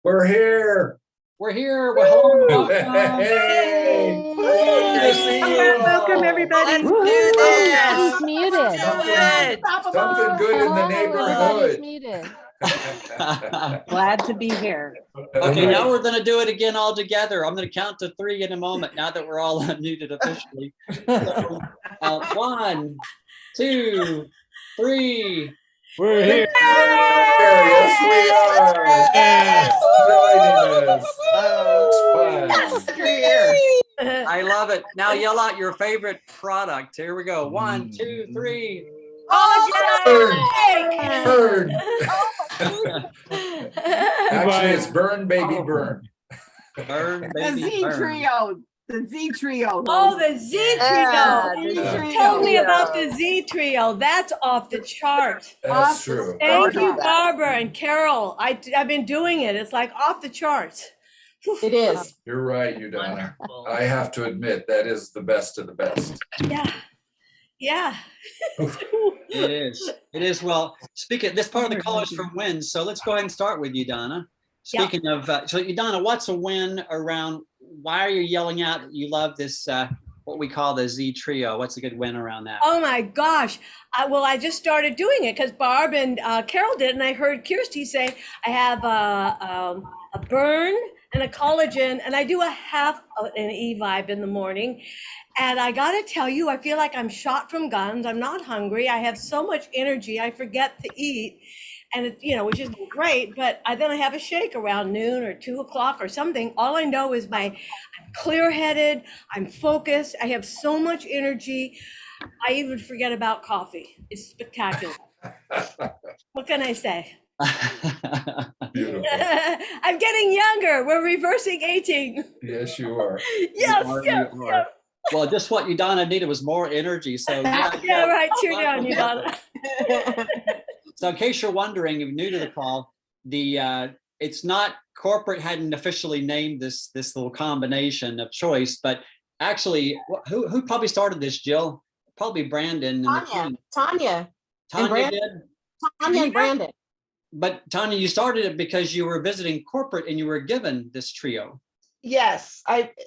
We're here. We're here. We're home. Hey. Good to see you all. Welcome, everybody. Let's do this. He's muted. Something good in the Everybody's neighborhood. muted. Glad to be here. Okay, now we're going to do it again all together. I'm going to count to 3 in a moment now that we're all unmuted officially. So, 1, 2, 3. We're here. Yes, we are. Joining us. You're here. I love it. Now yell out your favorite product. Here we go. 1, 2, 3. Burn. Actually, it's burn, baby, burn. Burn, The baby, Z burn. trio. The Z trio. Oh, the Z trio. Tell me about the Z trio. That's off the chart. That's true. Thank you, Barbara and Carol. I've been doing it. It's like off the charts. It is. You're right, Udana. I have to admit, that is the best of the best. Yeah. Yeah. It is. It is. Well, speaking, this part of the call is from wins. So let's go ahead and start with you, Donna. Speaking of, so Udana, what's a win around? Why are you yelling out that you love this, what we call the Z trio? What's a good win around that? Oh my gosh. I just started doing it because Barb and Carol did, and I heard Kirsty say I have a burn and a collagen, and I do a half an E-Vibe in the morning. And I got to tell you, I feel like I'm shot from guns. I'm not hungry. I have so much energy. I forget to eat. And it, which is great, but then I have a shake around noon or 2 o'clock or something. All I know is I'm clear-headed, I'm focused, I have so much energy. I even forget about coffee. It's spectacular. What can I say? Beautiful. I'm getting younger. We're reversing aging. Yes, you are. Yes, You yes. are. Well, just what Udana needed was more energy. So Yeah, right. Cheer down, Udana. So in case you're wondering, if you're new to the call, it's not corporate hadn't officially named this little combination of choice, but actually, who probably started this, Jill? Probably Brandon. And Tanya. Tanya did. Tanya and Brandon. But Tanya, you started it because you were visiting corporate and you were given this trio. Yes,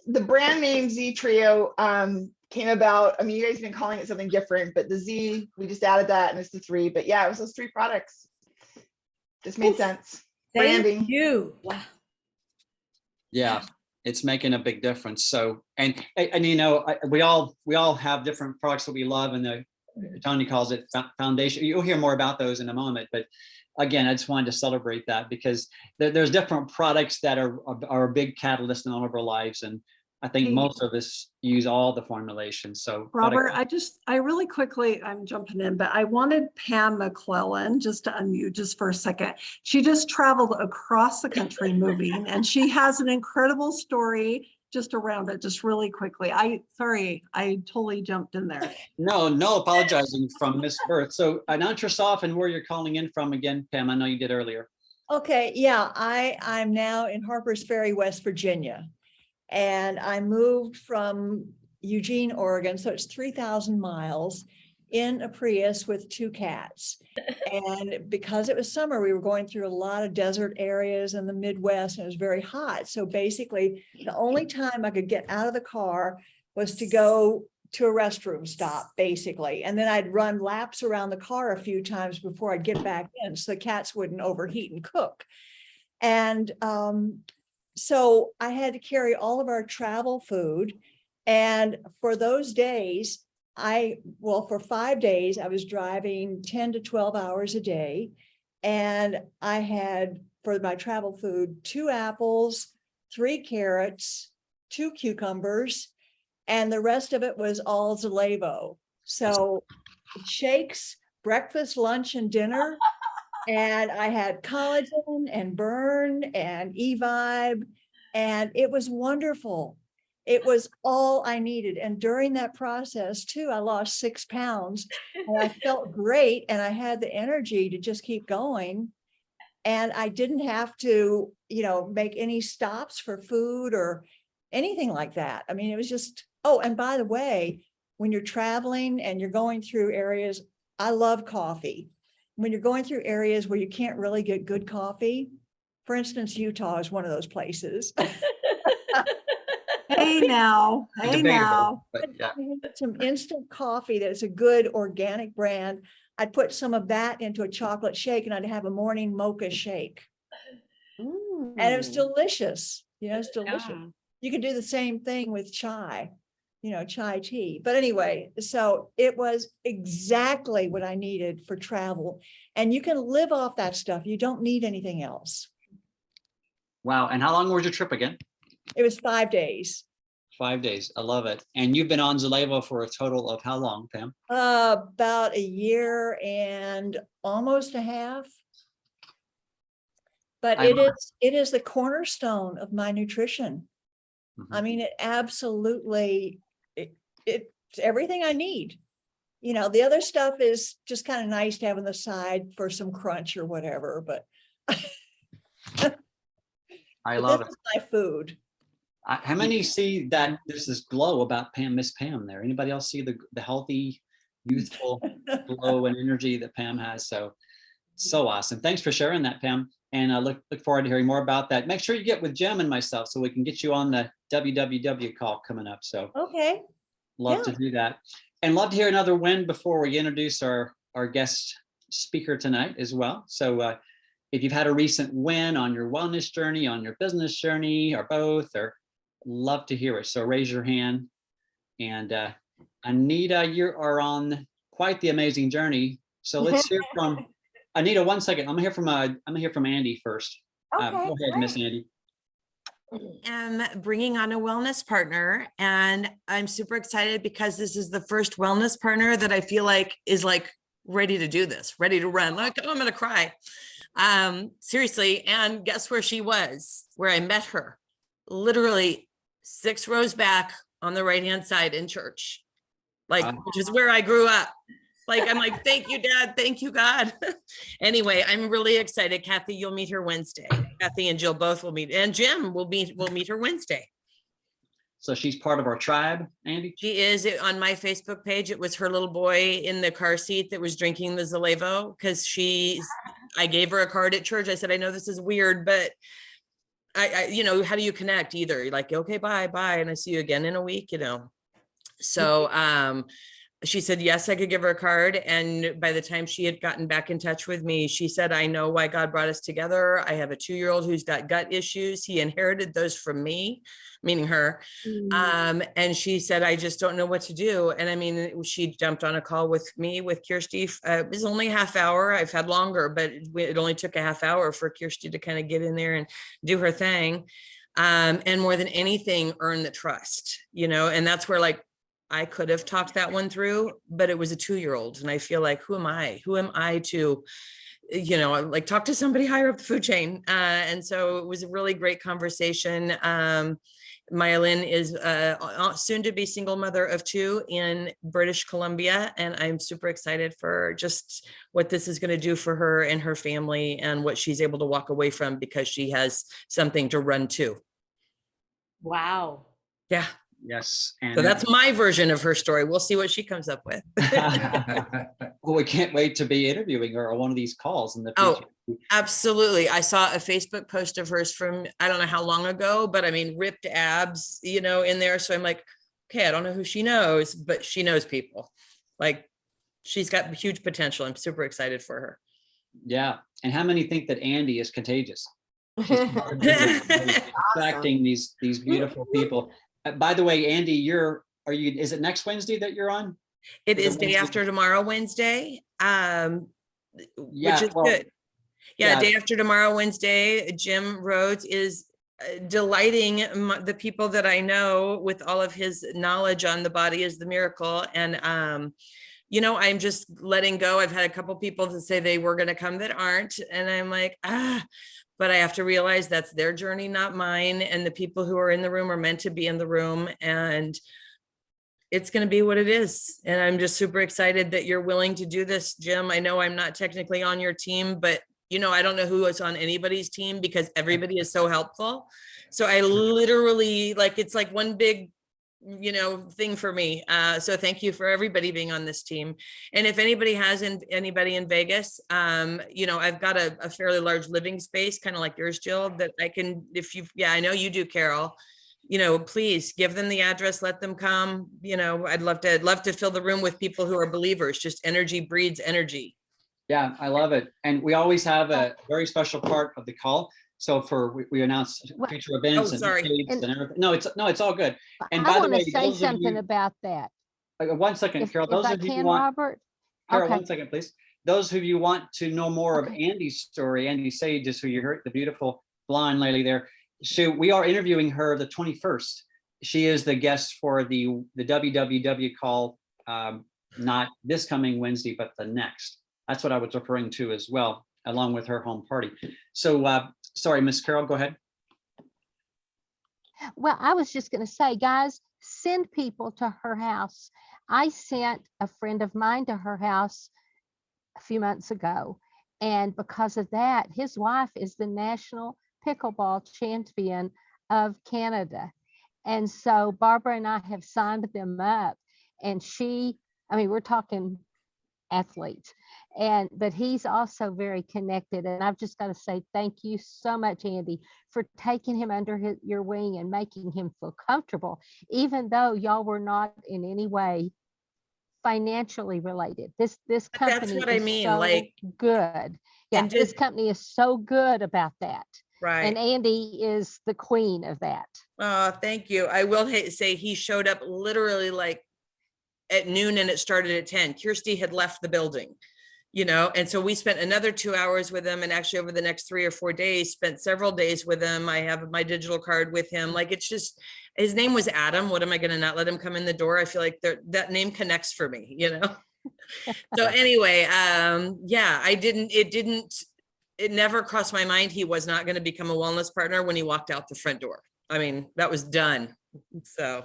the brand name Z Trio came about. I mean, you guys have been calling it something different, but the Z, we just added that and it's the 3. But yeah, it was those 3 products. Just made sense. Branding. Thank you. Wow. Yeah, it's making a big difference. So, and we all have different products that we love, and Tanya calls it foundation. You'll hear more about those in a moment, but again, I just wanted to celebrate that because there's different products that are a big catalyst in all of our lives, and I think most of us use all the formulations. So Robert, I really quickly, I'm jumping in, but I wanted Pam McClellan just to unmute just for a second. She just traveled across the country moving, and she has an incredible story just around it, just really quickly. Sorry, I totally jumped in there. No apologizing from Miss Birth. So announce yourself and where you're calling in from again, Pam. I know you did earlier. Okay, yeah, I'm now in Harpers Ferry, West Virginia. And I moved from Eugene, Oregon, so it's 3,000 miles in a Prius with 2 cats. And because it was summer, we were going through a lot of desert areas in the Midwest, and it was very hot. So basically, the only time I could get out of the car was to go to a restroom stop, basically. And then I'd run laps around the car a few times before I'd get back in so the cats wouldn't overheat and cook. And so I had to carry all of our travel food. And for those days, for 5 days, I was driving 10 to 12 hours a day. And I had, for my travel food, 2 apples, 3 carrots, 2 cucumbers, and the rest of it was all Zelevo. So shakes, breakfast, lunch, and dinner. And I had collagen and burn and E-Vibe, and it was wonderful. It was all I needed. And during that process too, I lost 6 pounds and I felt great. And I had the energy to just keep going. And I didn't have to, make any stops for food or anything like that. I mean, it was just, oh, and by the way, when you're traveling and you're going through areas, I love coffee. When you're going through areas where you can't really get good coffee, For instance, Utah is one of those places. Hey now, hey Debatable, now. but yeah. I had some instant coffee that's a good organic brand. I'd put some of that into a chocolate shake and I'd have a morning mocha shake. And it was delicious. It's delicious. Yeah. You could do the same thing with chai, chai tea. But anyway, so it was exactly what I needed for travel. And you can live off that stuff. You don't need anything else. Wow. And how long was your trip again? It was 5 days. 5 days. I love it. And you've been on Zelevo for a total of how long, Pam? About a year and almost a half. But I love it is the cornerstone of my nutrition. I mean, it absolutely, it's everything I need. The other stuff is just kind of nice to have on the side for some crunch or whatever, but I love this it. is my food. How many see that there's this glow about Miss Pam there? Anybody else see the healthy, youthful glow and energy that Pam has? So awesome. Thanks for sharing that, Pam. And I look forward to hearing more about that. Make sure you get with Jim and myself so we can get you on the WWW call coming up. So Okay. love to do that. And love to hear another win before we introduce our guest speaker tonight as well. So if you've had a recent win on your wellness journey, on your business journey, or both, or love to hear it. So raise your hand. And Anita, you are on quite the amazing journey. So let's hear from Anita. 1 second. I'm gonna hear from Andy first. Go ahead, Miss Andy. Am bringing on a wellness partner, and I'm super excited because this is the first wellness partner that I feel like is like ready to do this, ready to run. Like, oh, I'm gonna cry. Seriously. And guess where she was, where I met her? Literally 6 rows back on the right-hand side in church, which is where I grew up. I'm like, thank you, Dad. Thank you, God. Anyway, I'm really excited. Kathy, you'll meet her Wednesday. Kathy and Jill both will meet, and Jim will meet her Wednesday. So she's part of our tribe, Andy? She is. On my Facebook page, it was her little boy in the car seat that was drinking the Zelevo because I gave her a card at church. I said, I know this is weird, but I how do you connect either? You're like, okay, bye. And I see you again in a week, So, she said, yes, I could give her a card. And by the time she had gotten back in touch with me, she said, I know why God brought us together. I have a 2-year-old who's got gut issues. He inherited those from me, meaning her. And she said, I just don't know what to do. And I mean, she jumped on a call with me, with Kirsty. It was only a half hour. I've had longer, but it only took a half hour for Kirsty to kind of get in there and do her thing. And more than anything, earn the trust, and that's where I could have talked that one through, but it was a 2-year-old. And I feel like, who am I to, talk to somebody higher up the food chain. And so it was a really great conversation. Myelin is soon to be single mother of 2 in British Columbia. And I'm super excited for just what this is going to do for her and her family and what she's able to walk away from because she has something to run to. Wow. Yeah. Yes. And So that's my version of her story. We'll see what she comes up with. well, we can't wait to be interviewing her on one of these calls in the future. Oh, absolutely. I saw a Facebook post of hers from, I don't know how long ago, but I mean, ripped abs, in there. So I'm like, okay, I don't know who she knows, but she knows people. She's got huge potential. I'm super excited for her. Yeah. And how many think that Andy is contagious? She's attracting these beautiful people. By the way, Andy, is it next Wednesday that you're on? It is day after tomorrow, Wednesday. Which is good. Yeah, day after tomorrow, Wednesday, Jim Rhodes is delighting the people that I know with all of his knowledge on the body is the miracle. And, I'm just letting go. I've had a couple people that say they were going to come that aren't. And I'm like, but I have to realize that's their journey, not mine. And the people who are in the room are meant to be in the room. And it's going to be what it is. And I'm just super excited that you're willing to do this, Jim. I know I'm not technically on your team, but I don't know who is on anybody's team because everybody is so helpful. So I literally it's like one big thing for me. So thank you for everybody being on this team. And if anybody has anybody in Vegas, I've got a fairly large living space, kind of like yours, Jill, that I can, I know you do, Carol, please give them the address, let them come. I'd love to fill the room with people who are believers. Just energy breeds energy. Yeah, I love it. And we always have a very special part of the call. So we announce future events and sorry. dates and everything. No, it's all good. And I by the want way, to say those of something you, about that. 1 second, If, Carol, if those I of you who can, want, Robert. Carol, Okay. 1 second, please. Those of you want to know more of Okay. Andy's story, Andy Sage is who you heard, the beautiful blonde lady there. So we are interviewing her the 21st. She is the guest for the WWW call, not this coming Wednesday, but the next. That's what I was referring to as well, along with her home party. So sorry, Miss Carol, go ahead. Well, I was just going to say, guys, send people to her house. I sent a friend of mine to her house a few months ago. And because of that, his wife is the national pickleball champion of Canada. And so Barbara and I have signed them up. And we're talking athletes, but he's also very connected. And I've just got to say thank you so much, Andy, for taking him under your wing and making him feel comfortable, even though y'all were not in any way financially related. This company That's what I is mean, so like, good. Yeah, and this company is so good about that. right. And Andy is the queen of that. Thank you. I will say he showed up literally like at noon and it started at 10. Kirsty had left the building, and so we spent another 2 hours with him, and actually over the next 3 or 4 days, spent several days with him. I have my digital card with him. Like, it's just, his name was Adam. What am I going to not let him come in the door? I feel like that name connects for me, So anyway, it never crossed my mind he was not going to become a wellness partner when he walked out the front door. I mean, that was done. So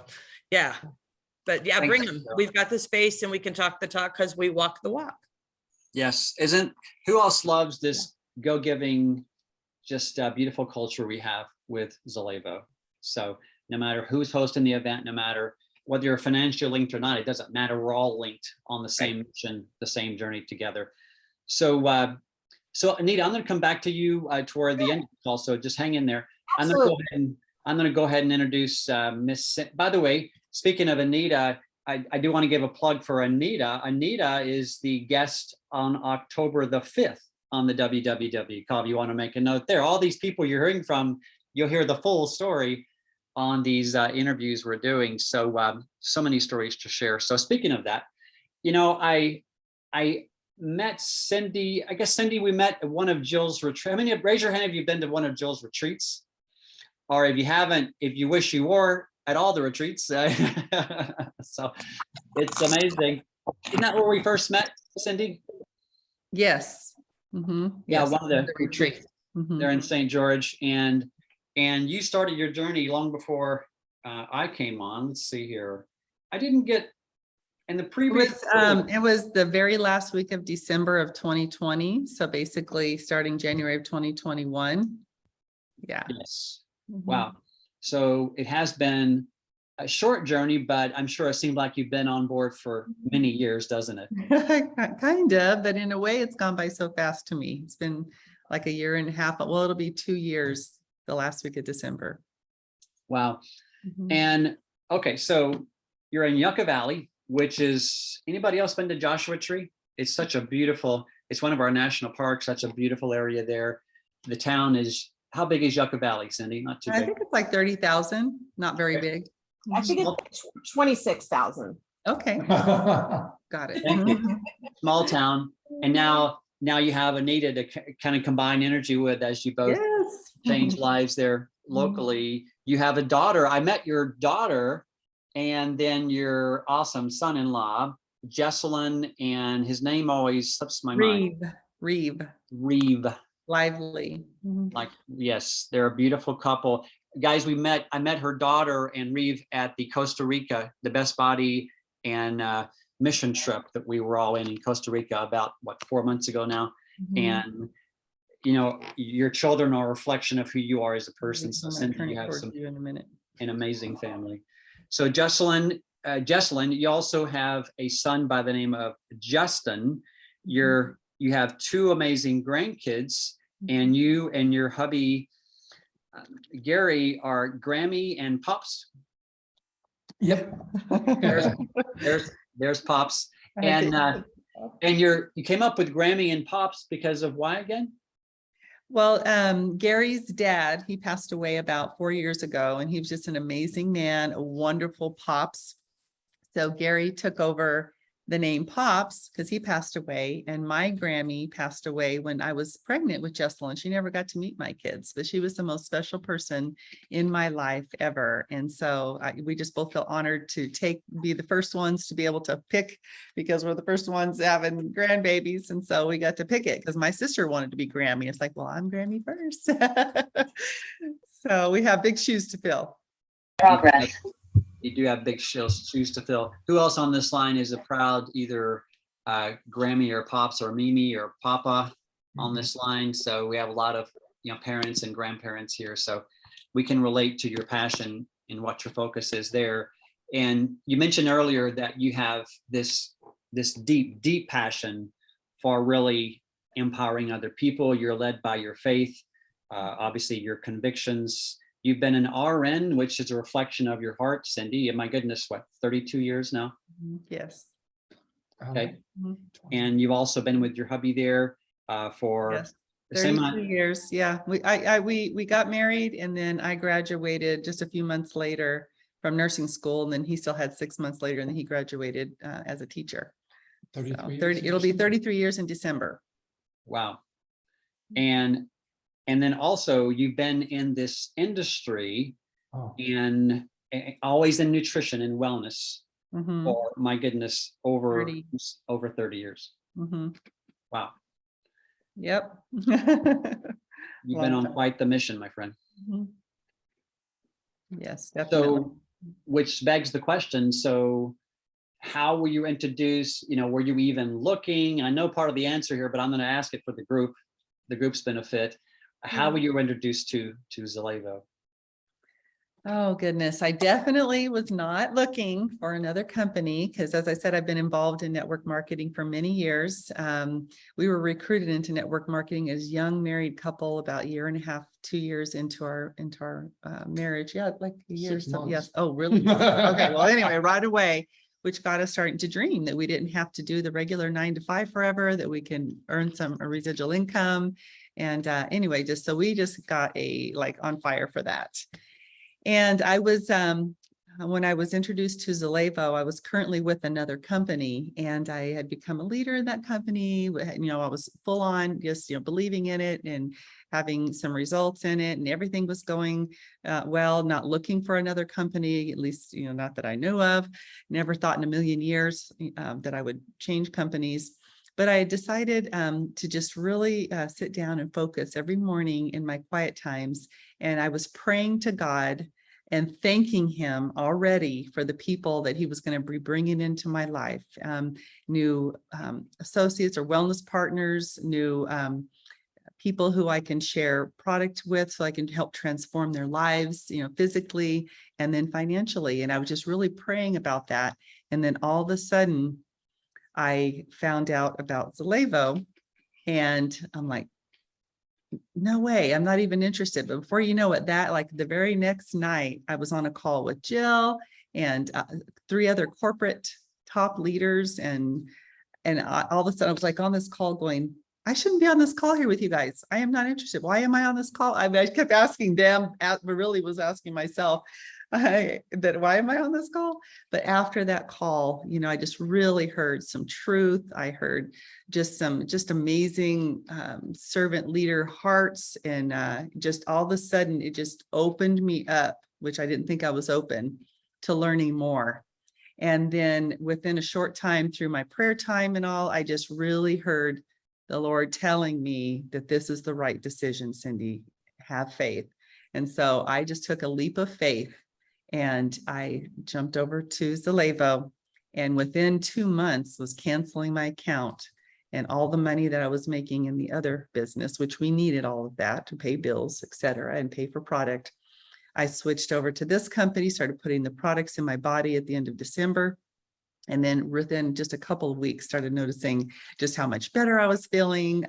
yeah. But yeah, bring them. We've got the space and we can talk the talk because we walk the walk. Yes. Who else loves this go-giving, just beautiful culture we have with Zelevo? So no matter who's hosting the event, no matter whether you're financially linked or not, it doesn't matter. We're all linked on the same mission, the same journey together. So Anita, I'm going to come back to you toward the end of the call. So just hang in there. I'm going to go ahead and introduce Miss. By the way, speaking of Anita, I do want to give a plug for Anita. Anita is the guest on October the 5th on the WWW call. If you want to make a note there, all these people you're hearing from, you'll hear the full story on these interviews we're doing. So so many stories to share. So speaking of that, I met Cindy. I guess Cindy, we met at one of Jill's retreats. I mean, raise your hand if you've been to one of Jill's retreats, or if you haven't, if you wish you were at all the retreats. So it's amazing. Isn't that where we first met, Cindy? Yes. Yeah, Yes, one of the retreat. They're in St. George, and you started your journey long before I came on. Let's see here. I didn't get in the previous. It was the very last week of December of 2020. So basically starting January of 2021. Yeah. Yes. Wow. So it has been a short journey, but I'm sure it seemed like you've been on board for many years, doesn't it? Kind of, but in a way it's gone by so fast to me. It's been like a year and a half, but it'll be 2 years the last week of December. Wow. And okay, so you're in Yucca Valley, which is, anybody else been to Joshua Tree? It's such a beautiful, it's one of our national parks, such a beautiful area there. The town is, how big is Yucca Valley, Cindy? Not too big. I think it's like 30,000, not very big. I think it's 26,000. Okay. Got it. Thank you. Small town. And now you have Anita to kind of combine energy with, as you both change lives there locally. You have a daughter. I met your daughter and then your awesome son-in-law, Jesselyn, and his name always slips my mind. Reeve. Lively. Like, yes, they're a beautiful couple. Guys, I met her daughter and Reeve at the Costa Rica, the Best Body and mission trip that we were all in Costa Rica about 4 months ago now. And your children are a reflection of who you are as a person. So Cindy, you have an amazing family. So Jesselyn, you also have a son by the name of Justin. You have two amazing grandkids, and you and your hubby, Gary, are Grammy and Pops. Yep. There's Pops. And you came up with Grammy and Pops because of why again? Well, Gary's dad, he passed away about 4 years ago, and he was just an amazing man, a wonderful Pops. So Gary took over the name Pops because he passed away, and my Grammy passed away when I was pregnant with Jesselyn. She never got to meet my kids, but she was the most special person in my life ever. And so we just both feel honored to be the first ones to be able to pick, because we're the first ones having grandbabies. And so we got to pick it because my sister wanted to be Grammy. It's like, well, I'm Grammy first. So we have big shoes to fill. Progress. You do have big shoes to fill. Who else on this line is a proud either Grammy or Pops or Mimi or Papa on this line? So we have a lot of parents and grandparents here. So we can relate to your passion and what your focus is there. And you mentioned earlier that you have this deep passion for really empowering other people. You're led by your faith, obviously your convictions. You've been an RN, which is a reflection of your heart, Cindy. My goodness, what, 32 years now? Yes. Okay. And you've also been with your hubby there for the same 32 years. Yeah. We got married, and then I graduated just a few months later from nursing school. And then he still had 6 months later, and then he graduated as a teacher. 33 So it'll be 33 years in December. Wow. And then also you've been in this industry and always in nutrition and wellness for, my goodness, over 30 years. Wow. Yep. You've been on quite the mission, my friend. Yes, definitely. So, which begs the question, so how were you introduced? Were you even looking? I know part of the answer here, but I'm going to ask it for the group's benefit. How were you introduced to Zelevo? Oh, goodness. I definitely was not looking for another company because, as I said, I've been involved in network marketing for many years. We were recruited into network marketing as a young married couple about 1.5 to 2 years into our marriage. Yeah, like a year. 6 months. Yes. Oh, really? Okay. Well, anyway, right away, which got us starting to dream that we didn't have to do the regular 9 to 5 forever, that we can earn a residual income. And anyway, we just got on fire for that. And I was, when I was introduced to Zelevo, I was currently with another company, and I had become a leader in that company. I was full on just, believing in it and having some results in it, and everything was going well, not looking for another company, at least, not that I knew of. Never thought in a million years that I would change companies. But I decided to just really sit down and focus every morning in my quiet times. And I was praying to God and thanking him already for the people that he was going to be bringing into my life. New associates or wellness partners, new people who I can share product with so I can help transform their lives, physically and then financially. And I was just really praying about that. And then all of a sudden, I found out about Zelevo, and I'm like, no way, I'm not even interested. But before you know it, the very next night, I was on a call with Jill and 3 other corporate top leaders. And all of a sudden I was on this call going, I shouldn't be on this call here with you guys. I am not interested. Why am I on this call? I kept asking them, but really was asking myself, why am I on this call? But after that call, I just really heard some truth. I heard just amazing servant leader hearts. And just all of a sudden, it just opened me up, which I didn't think I was open to learning more. And then within a short time through my prayer time and all, I just really heard the Lord telling me that this is the right decision, Cindy, have faith. And so I just took a leap of faith and I jumped over to Zelevo, and within 2 months was canceling my account and all the money that I was making in the other business, which we needed all of that to pay bills, et cetera, and pay for product. I switched over to this company, started putting the products in my body at the end of December. And then within just a couple of weeks, started noticing just how much better I was feeling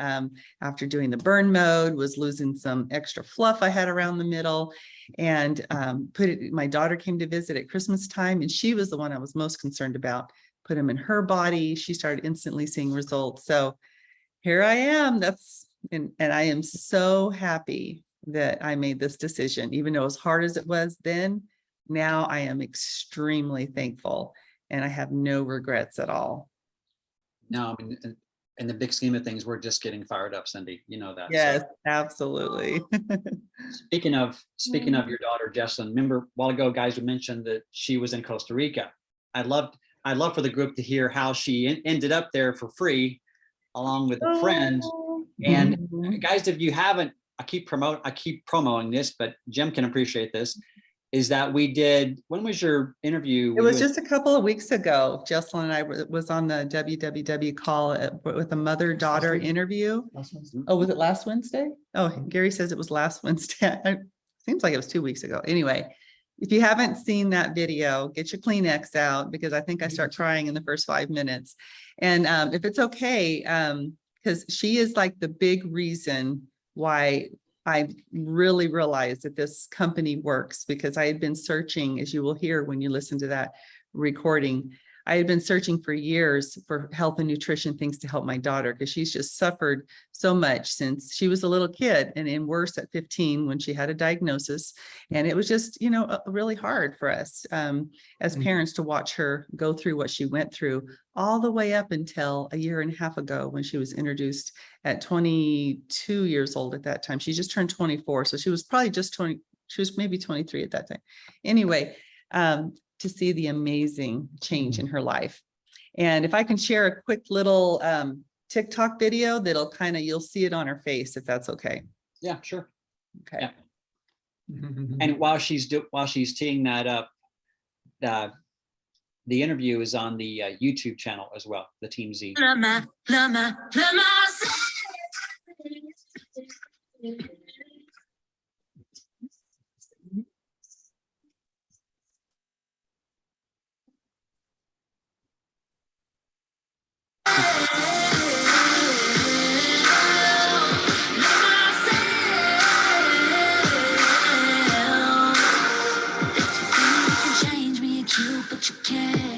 after doing the burn mode, was losing some extra fluff I had around the middle. And my daughter came to visit at Christmas time, and she was the one I was most concerned about. Put them in her body. She started instantly seeing results. So here I am. And I am so happy that I made this decision, even though as hard as it was then. Now I am extremely thankful. And I have no regrets at all. No, I mean, in the big scheme of things, we're just getting fired up, Cindy. You know that. Yes, So, absolutely. speaking of your daughter, Jessalyn, remember a while ago, guys, we mentioned that she was in Costa Rica. I'd love for the group to hear how she ended up there for free, along with a friend. And guys, if you haven't, I keep promoting this, but Jim can appreciate this. Is that when was your interview? It was just a couple of weeks ago. Jessalyn and I was on the WWW call with a mother-daughter interview. Oh, was it last Wednesday? Oh, Gary says it was last Wednesday. Seems like it was 2 weeks ago. Anyway, if you haven't seen that video, get your Kleenex out, because I think I start crying in the first 5 minutes. And if it's okay, because she is like the big reason why I really realized that this company works, because I had been searching, as you will hear when you listen to that recording, I had been searching for years for health and nutrition things to help my daughter, because she's just suffered so much since she was a little kid, and worse at 15 when she had a diagnosis. And it was just, really hard for us as parents to watch her go through what she went through, all the way up until a year and a half ago when she was introduced at 22 years old at that time. She just turned 24. So she was probably just 20. She was maybe 23 at that time. Anyway, to see the amazing change in her life. And if I can share a quick little TikTok video that'll you'll see it on her face, if that's okay. Yeah, sure. Okay. Yeah. And while she's teeing that up, the interview is on the YouTube channel as well, the Team Z.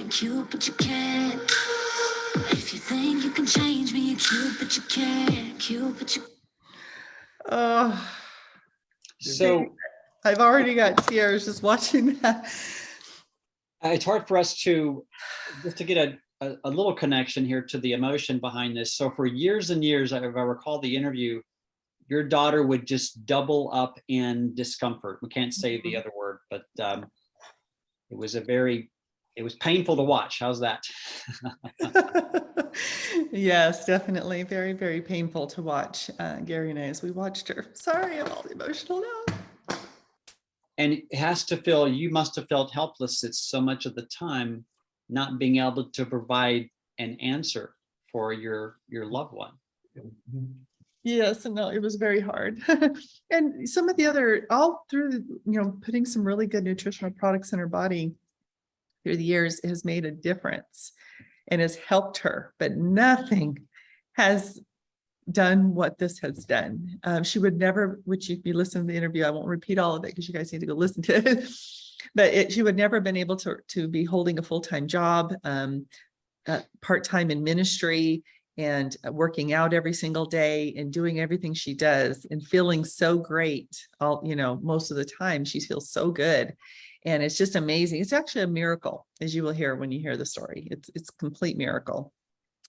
Cute, but you can't. If you think you can change me, you're cute, but you can't. Cute, but you. Oh, so I've already got tears just watching that. It's hard for us to get a little connection here to the emotion behind this. So for years and years, if I recall the interview, your daughter would just double up in discomfort. We can't say the other word, but it was painful to watch. How's that? Yes, definitely. Very, very painful to watch. Gary and I, as we watched her. Sorry, I'm all emotional now. And you must have felt helpless at so much of the time, not being able to provide an answer for your loved one. Yes, and no, it was very hard. And some of the other, all through, putting some really good nutritional products in her body through the years has made a difference and has helped her, but nothing has done what this has done. She would never, which if you listen to the interview, I won't repeat all of it because you guys need to go listen to it, but she would never have been able to be holding a full-time job, part-time in ministry, and working out every single day and doing everything she does and feeling so great. Most of the time she feels so good. And it's just amazing. It's actually a miracle, as you will hear when you hear the story. It's a complete miracle.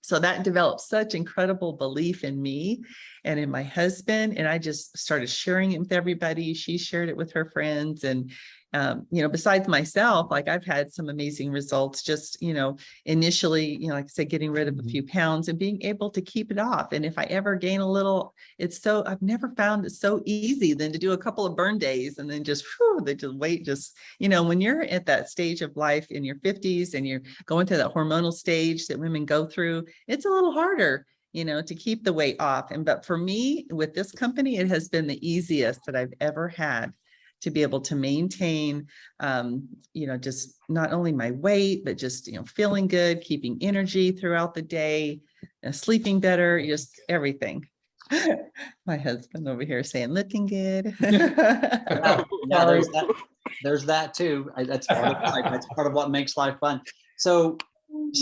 So that developed such incredible belief in me and in my husband. And I just started sharing it with everybody. She shared it with her friends. And, besides myself, like I've had some amazing results, just, initially, like I said, getting rid of a few pounds and being able to keep it off. And if I ever gain a little, I've never found it so easy than to do a couple of burn days and then just when you're at that stage of life in your 50s and you're going through that hormonal stage that women go through, it's a little harder, to keep the weight off. But for me, with this company, it has been the easiest that I've ever had to be able to maintain, just not only my weight, but just, feeling good, keeping energy throughout the day, sleeping better, just everything. My husband over here saying, looking good. Yeah, Sorry. there's that too. That's part of life. That's part of what makes life fun. So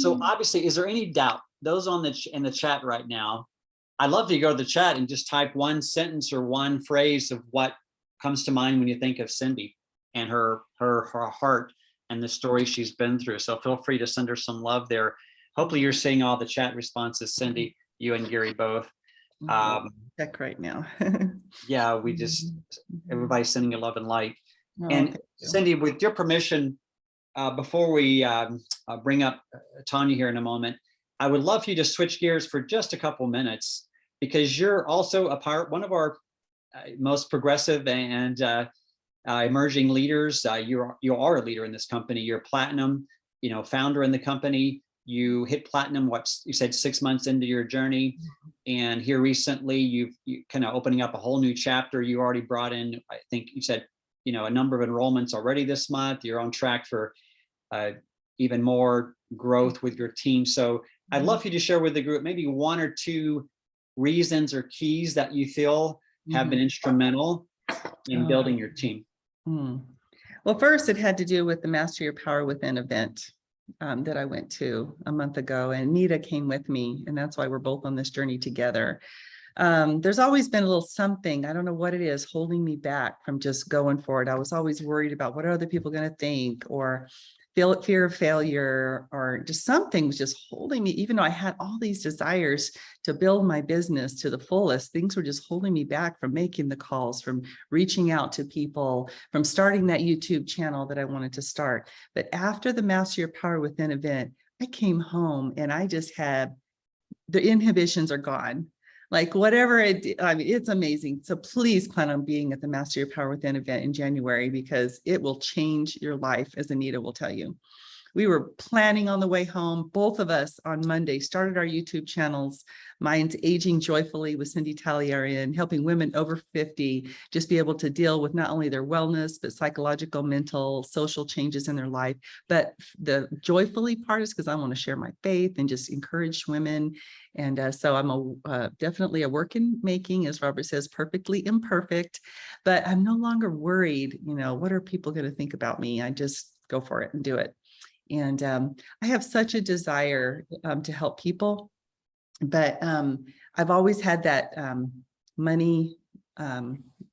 obviously, is there any doubt? Those in the chat right now, I'd love to go to the chat and just type one sentence or one phrase of what comes to mind when you think of Cindy and her heart and the story she's been through. So feel free to send her some love there. Hopefully you're seeing all the chat responses, Cindy, you and Gary both. Check right now. Yeah, everybody's sending you love and light. Oh, And thank you. Cindy, with your permission, before we bring up Tanya here in a moment, I would love for you to switch gears for just a couple minutes, because you're also one of our most progressive and emerging leaders. You are a leader in this company. You're platinum, founder in the company. You hit platinum, you said 6 months into your journey. And here recently, you kind of opening up a whole new chapter. You already brought in, I think you said, a number of enrollments already this month. You're on track for even more growth with your team. So I'd love for you to share with the group maybe one or two reasons or keys that you feel have been instrumental in building your team. Well, first it had to do with the Master Your Power Within event that I went to a month ago, and Nita came with me, and that's why we're both on this journey together. There's always been a little something, I don't know what it is, holding me back from just going for it. I was always worried about what are other people going to think, or fear of failure, or just something was just holding me, even though I had all these desires to build my business to the fullest. Things were just holding me back from making the calls, from reaching out to people, from starting that YouTube channel that I wanted to start. But after the Master Your Power Within event, I came home and I just had, the inhibitions are gone. Like whatever it's amazing. So please plan on being at the Master Your Power Within event in January, because it will change your life, as Anita will tell you. We were planning on the way home. Both of us on Monday started our YouTube channels. Mine's Aging Joyfully with Cindy Talley Zallevo, helping women over 50 just be able to deal with not only their wellness, but psychological, mental, social changes in their life. But the joyfully part is because I want to share my faith and just encourage women. And so I'm definitely a work in making, as Robert says, perfectly imperfect, but I'm no longer worried, what are people going to think about me? I just go for it and do it. And I have such a desire to help people, but I've always had that money,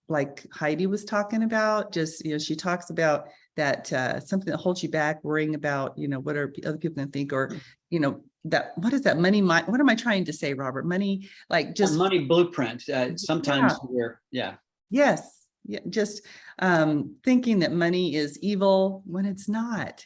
like Heidi was talking about, just, she talks about that something that holds you back, worrying about, what are other people going to think, or, what is that money? What am I trying to say, Robert? Money, like just money blueprint. Sometimes yes. Yeah, just thinking that money is evil when it's not.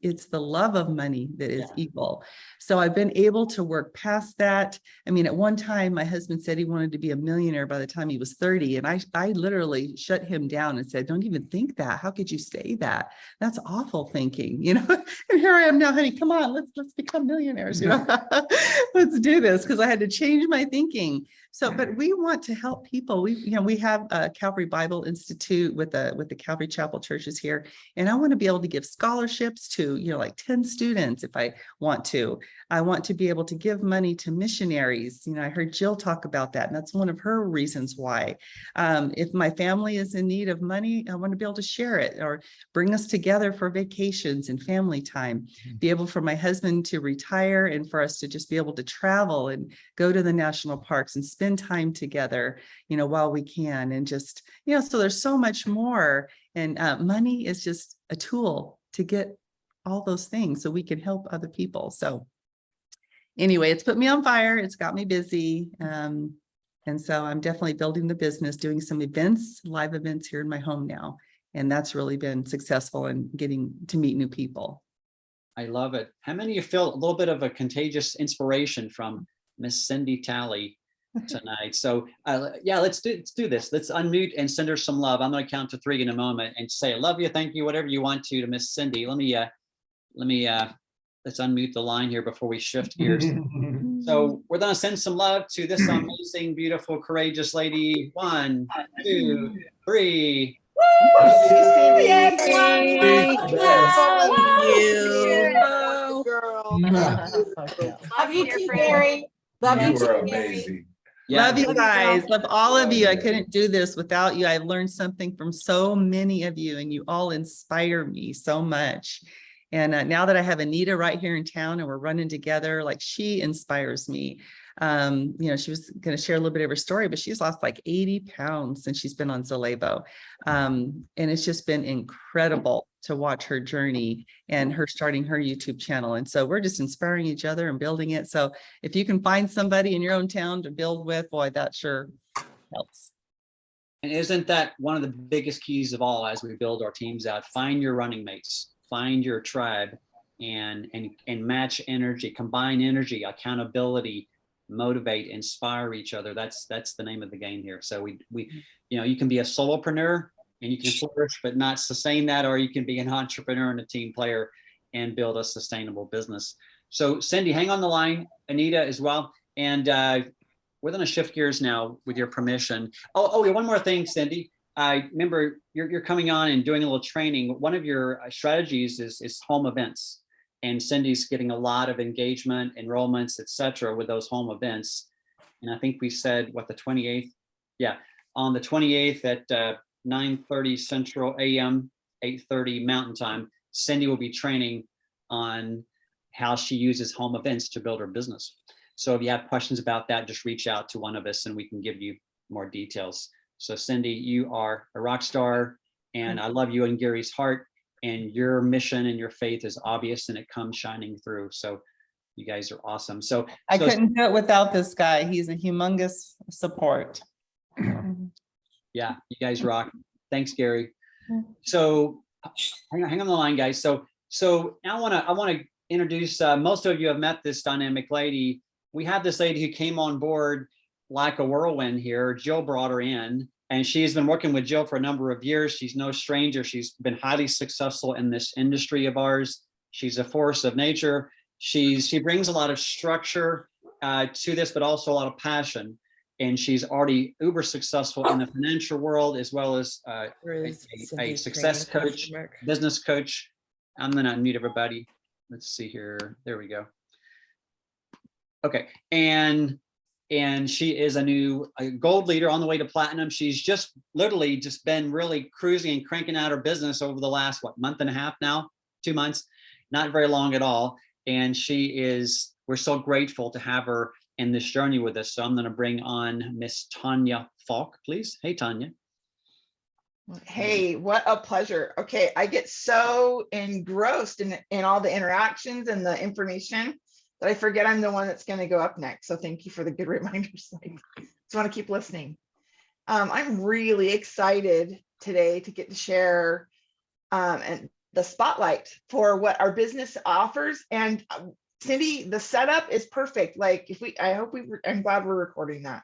It's the love of money that is evil. So I've been able to work past that. I mean, at one time, my husband said he wanted to be a millionaire by the time he was 30. And I literally shut him down and said, don't even think that. How could you say that? That's awful thinking, And here I am now, honey, come on, let's become millionaires, Let's do this, because I had to change my thinking. So, but we want to help people. We have a Calvary Bible Institute with the Calvary Chapel churches here. And I want to be able to give scholarships to, like 10 students if I want to. I want to be able to give money to missionaries. I heard Jill talk about that, and that's one of her reasons why. If my family is in need of money, I want to be able to share it, or bring us together for vacations and family time, be able for my husband to retire and for us to just be able to travel and go to the national parks and spend time together, while we can. And just, so there's so much more. And money is just a tool to get all those things so we can help other people. So anyway, it's put me on fire. It's got me busy. And so I'm definitely building the business, doing some events, live events here in my home now. And that's really been successful in getting to meet new people. I love it. How many of you feel a little bit of a contagious inspiration from Miss Cindy Talley tonight? So let's do this. Let's unmute and send her some love. I'm going to count to 3 in a moment and say, I love you, thank you, whatever you want to Miss Cindy. Let's unmute the line here before we shift gears. So we're going to send some love to this amazing, beautiful, courageous lady. 1, 2, 3. Cindy. Love you too, Gary. Love you You too, are Gary. amazing. Yeah, Love you Love you, guys. girl. Love all of you. I Love you. couldn't do this without you. I've learned something from so many of you, and you all inspire me so much. And now that I have Anita right here in town and we're running together, like she inspires me. She was going to share a little bit of her story, but she's lost like 80 pounds since she's been on Zelevo. And it's just been incredible to watch her journey and her starting her YouTube channel. And so we're just inspiring each other and building it. So if you can find somebody in your own town to build with, boy, that sure helps. and isn't that one of the biggest keys of all as we build our teams out? Find your running mates, find your tribe, and match energy, combine energy, accountability, motivate, inspire each other. That's the name of the game here. So we you can be a solopreneur and you can flourish but not sustain that, or you can be an entrepreneur and a team player and build a sustainable business. So Cindy, hang on the line, Anita as well, and we're going to shift gears now with your permission. Yeah, one more thing, Cindy. I remember you're coming on and doing a little training. One of your strategies is home events. And Cindy's getting a lot of engagement, enrollments, et cetera, with those home events. And I think we said, what, the 28th? Yeah, on the 28th at 9:30 Central AM, 8:30 Mountain Time, Cindy will be training on how she uses home events to build her business. So if you have questions about that, just reach out to one of us and we can give you more details. So Cindy, you are a rock star, and I love you and Gary's heart. And your mission and your faith is obvious and it comes shining through. So you guys are awesome. So I couldn't do it without this guy. He's a humongous support. Yeah, you guys rock. Thanks, Gary. So hang on the line, guys. So now I want to introduce, most of you have met this dynamic lady. We have this lady who came on board like a whirlwind here. Jill brought her in. And she's been working with Jill for a number of years. She's no stranger. She's been highly successful in this industry of ours. She's a force of nature. She brings a lot of structure to this, but also a lot of passion. And she's already uber successful in the financial world, as well as a success coach, business coach. I'm going to unmute everybody. Let's see here. There we go. Okay. And she is a gold leader on the way to platinum. She's just literally just been really cruising and cranking out her business over the last, month and a half now, 2 months, not very long at all. And we're so grateful to have her in this journey with us. So I'm going to bring on Miss Tanya Faulk, please. Hey, Tanya. Hey, what a pleasure. Okay, I get so engrossed in all the interactions and the information that I forget I'm the one that's going to go up next. So thank you for the good reminders. I just want to keep listening. I'm really excited today to get to share and the spotlight for what our business offers. And Cindy, the setup is perfect. Like I'm glad we're recording that.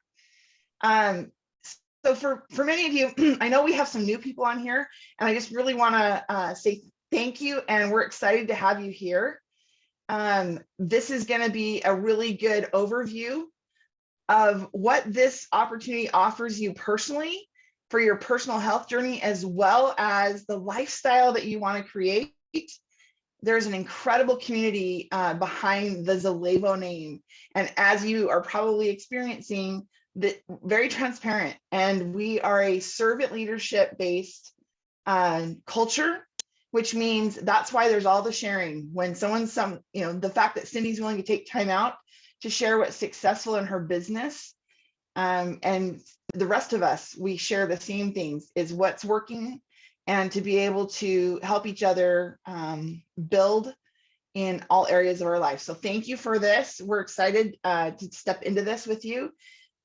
So for many of you, I know we have some new people on here, and I just really want to say thank you. And we're excited to have you here. This is going to be a really good overview of what this opportunity offers you personally for your personal health journey, as well as the lifestyle that you want to create. There's an incredible community behind the Zelevo name. And as you are probably experiencing, very transparent. And we are a servant leadership based culture, which means that's why there's all the sharing. When the fact that Cindy's willing to take time out to share what's successful in her business, and the rest of us, we share the same things, is what's working, and to be able to help each other build in all areas of our life. So thank you for this. We're excited to step into this with you,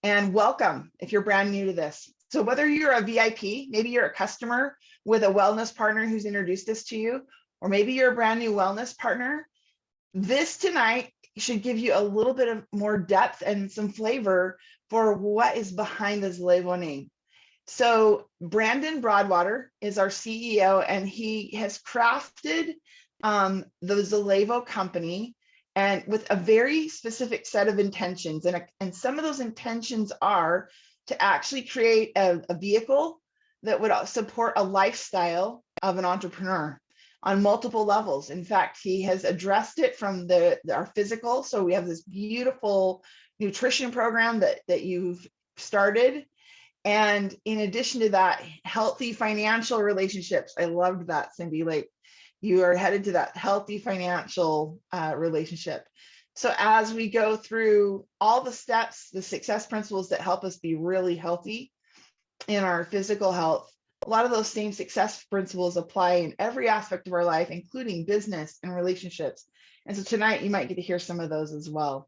and welcome if you're brand new to this. So whether you're a VIP, maybe you're a customer with a wellness partner who's introduced this to you, or maybe you're a brand new wellness partner, this tonight should give you a little bit of more depth and some flavor for what is behind the Zelevo name. So Brandon Broadwater is our CEO, and he has crafted the Zelevo company, and with a very specific set of intentions. And some of those intentions are to actually create a vehicle that would support a lifestyle of an entrepreneur on multiple levels. In fact, he has addressed it from our physical. So we have this beautiful nutrition program that you've started. And in addition to that, healthy financial relationships. I loved that, Cindy. Like, you are headed to that healthy financial relationship. So as we go through all the steps, the success principles that help us be really healthy in our physical health, a lot of those same success principles apply in every aspect of our life, including business and relationships. And so tonight you might get to hear some of those as well.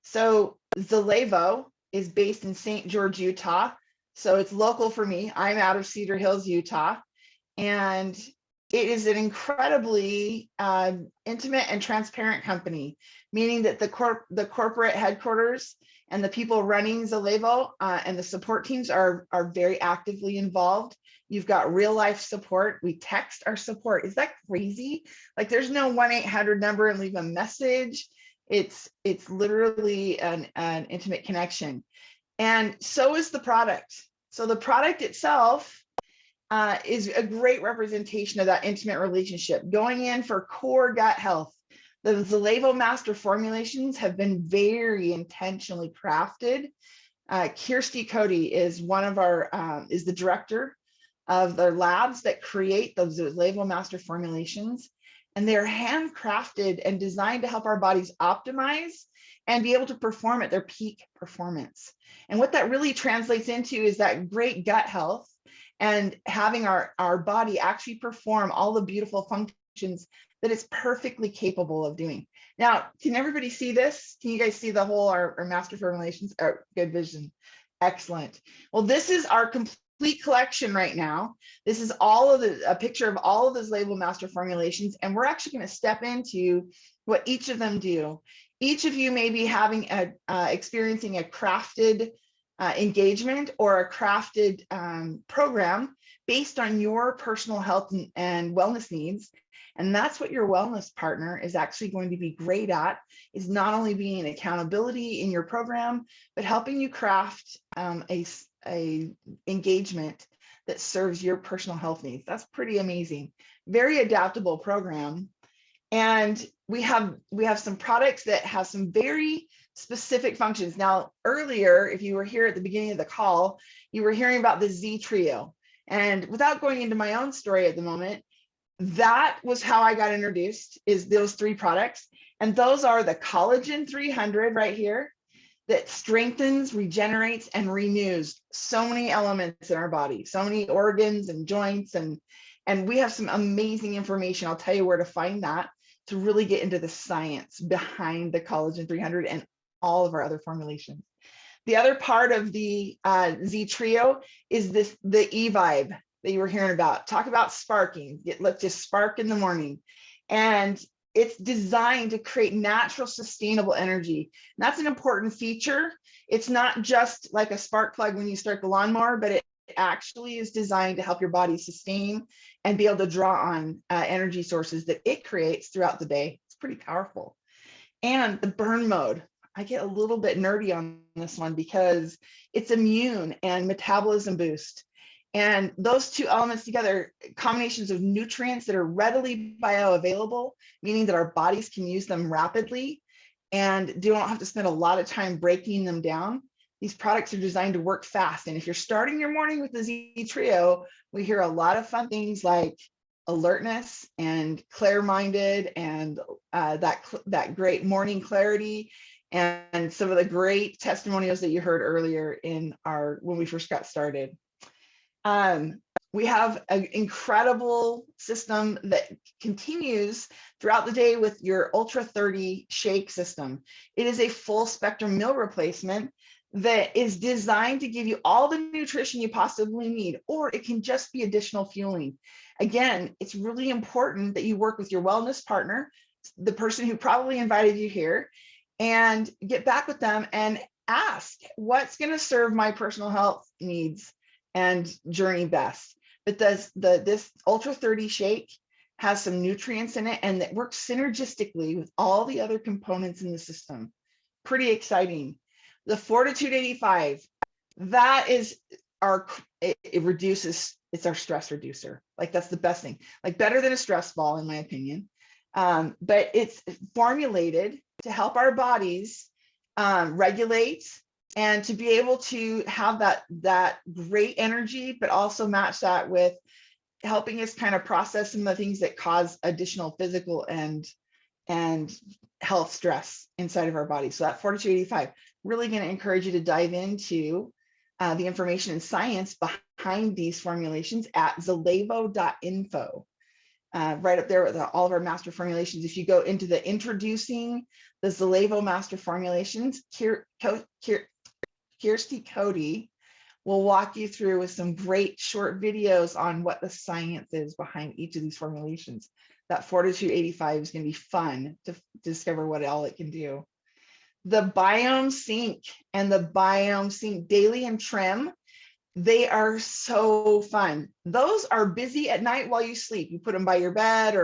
So Zelevo is based in St. George, Utah. So it's local for me. I'm out of Cedar Hills, Utah. And it is an incredibly intimate and transparent company, meaning that the corporate headquarters and the people running Zelevo and the support teams are very actively involved. You've got real life support. We text our support. Is that crazy? Like, there's no 1-800 number and leave a message. It's literally an intimate connection. And so is the product. So the product itself is a great representation of that intimate relationship. Going in for core gut health, the Zelevo master formulations have been very intentionally crafted. Kirsty Cody is one of our is the director of the labs that create those Zelevo master formulations, and they're handcrafted and designed to help our bodies optimize and be able to perform at their peak performance. And what that really translates into is that great gut health and having our body actually perform all the beautiful functions that it's perfectly capable of doing. Now, can everybody see this? Can you guys see the whole, our master formulations? Good vision. Excellent. Well, this is our complete collection right now. This is a picture of all of those label master formulations, and we're actually going to step into what each of them do. Each of you may be having experiencing a crafted engagement or a crafted program based on your personal health and wellness needs. And that's what your wellness partner is actually going to be great at, is not only being an accountability in your program, but helping you craft a engagement that serves your personal health needs. That's pretty amazing. Very adaptable program. And we have some products that have some very specific functions. Now, earlier, if you were here at the beginning of the call, you were hearing about the Z Trio. And without going into my own story at the moment, that was how I got introduced, is those 3 products. And those are the Collagen 300 right here that strengthens, regenerates, and renews so many elements in our body, so many organs and joints. And we have some amazing information. I'll tell you where to find that to really get into the science behind the Collagen 300 and all of our other formulations. The other part of the Z Trio is the E-Vibe that you were hearing about. Talk about sparking. Let's just spark in the morning. And it's designed to create natural, sustainable energy. And that's an important feature. It's not just like a spark plug when you start the lawnmower, but it actually is designed to help your body sustain and be able to draw on energy sources that it creates throughout the day. It's pretty powerful. And the burn mode. I get a little bit nerdy on this one because it's immune and metabolism boost. And those 2 elements together, combinations of nutrients that are readily bioavailable, meaning that our bodies can use them rapidly and don't have to spend a lot of time breaking them down. These products are designed to work fast. And if you're starting your morning with the Z Trio, we hear a lot of fun things like alertness and clear-minded and that great morning clarity, and some of the great testimonials that you heard earlier in when we first got started. We have an incredible system that continues throughout the day with your Ultra 30 shake system. It is a full spectrum meal replacement that is designed to give you all the nutrition you possibly need, or it can just be additional fueling. Again, it's really important that you work with your wellness partner, the person who probably invited you here, and get back with them and ask, what's going to serve my personal health needs and journey best? But this Ultra 30 shake has some nutrients in it, and that works synergistically with all the other components in the system. Pretty exciting. The Fortitude 85, that is it reduces, it's our stress reducer. Like that's the best thing, like better than a stress ball in my opinion. But it's formulated to help our bodies regulate and to be able to have that great energy, but also match that with helping us kind of process some of the things that cause additional physical and health stress inside of our body. So that 4285, really going to encourage you to dive into the information and science behind these formulations at zelevo.info. Right up there with all of our master formulations. If you go into the introducing the Zelevo master formulations, Kirsty Cody will walk you through with some great short videos on what the science is behind each of these formulations. That 4285 is going to be fun to discover what all it can do. The Biome Sync and the Biome Sync Daily and Trim, they are so fun. Those are busy at night while you sleep. You put them by your bed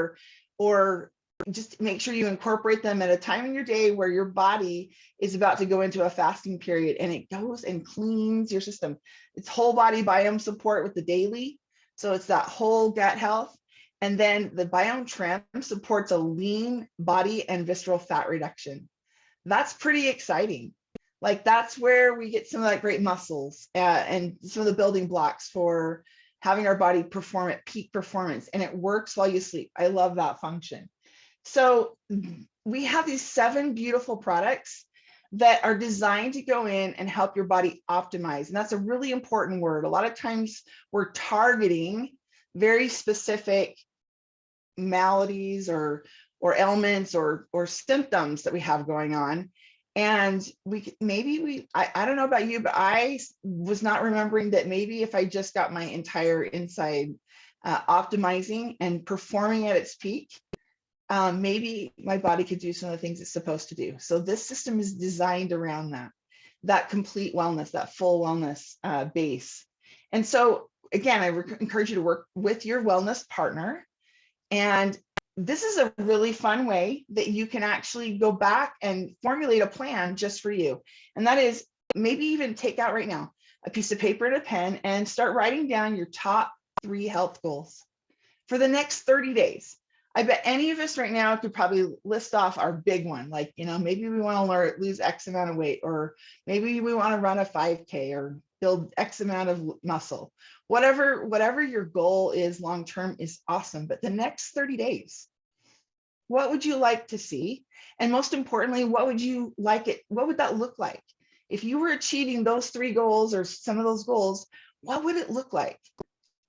or just make sure you incorporate them at a time in your day where your body is about to go into a fasting period, and it goes and cleans your system. It's whole body biome support with the daily. So it's that whole gut health. And then the Biome Trim supports a lean body and visceral fat reduction. That's pretty exciting. Like that's where we get some of that great muscles and some of the building blocks for having our body perform at peak performance, and it works while you sleep. I love that function. So we have these 7 beautiful products that are designed to go in and help your body optimize. And that's a really important word. A lot of times we're targeting very specific maladies or ailments or symptoms that we have going on. And I don't know about you, but I was not remembering that maybe if I just got my entire inside optimizing and performing at its peak, maybe my body could do some of the things it's supposed to do. So this system is designed around that complete wellness, that full wellness base. And so again, I encourage you to work with your wellness partner. And this is a really fun way that you can actually go back and formulate a plan just for you. And that is maybe even take out right now a piece of paper and a pen and start writing down your top 3 health goals for the next 30 days. I bet any of us right now could probably list off our big one. Like, maybe we want to lose X amount of weight, or maybe we want to run a 5K or build X amount of muscle. Whatever your goal is long-term is awesome. But the next 30 days, what would you like to see? And most importantly, what would that look like? If you were achieving those 3 goals or some of those goals, what would it look like?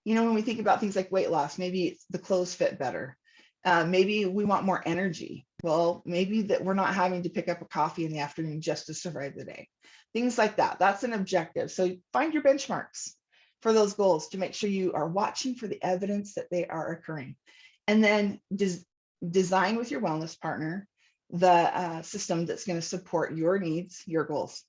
When we think about things like weight loss, maybe it's the clothes fit better. Maybe we want more energy. Well, maybe that we're not having to pick up a coffee in the afternoon just to survive the day. Things like that. That's an objective. So find your benchmarks for those goals to make sure you are watching for the evidence that they are occurring. And then design with your wellness partner the system that's going to support your needs, your goals.